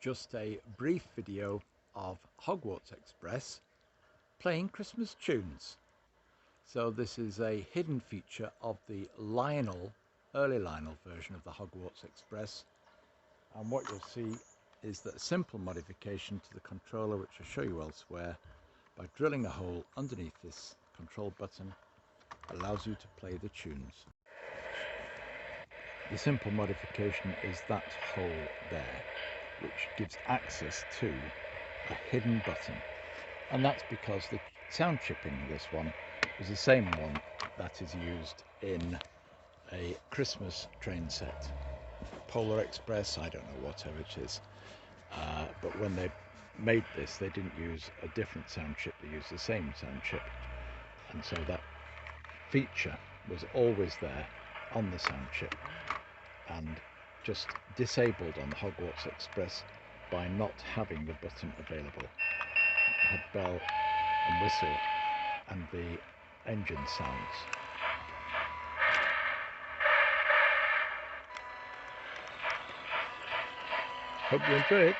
just a brief video of Hogwarts Express playing Christmas tunes. So this is a hidden feature of the early Lionel version of the Hogwarts Express, and what you'll see is that a simple modification to the controller, which I'll show you elsewhere, by drilling a hole underneath this control button, allows you to play the tunes. The simple modification is that hole there, which gives access to a hidden button, and that's because the sound chip in this one is the same one that is used in a Christmas train set, Polar Express, I don't know, whatever it is, but when they made this they didn't use a different sound chip, they used the same sound chip, and so that feature was always there on the sound chip and just disabled on the Hogwarts Express by not having the button available. It had bell and whistle and the engine sounds. Hope you enjoy it.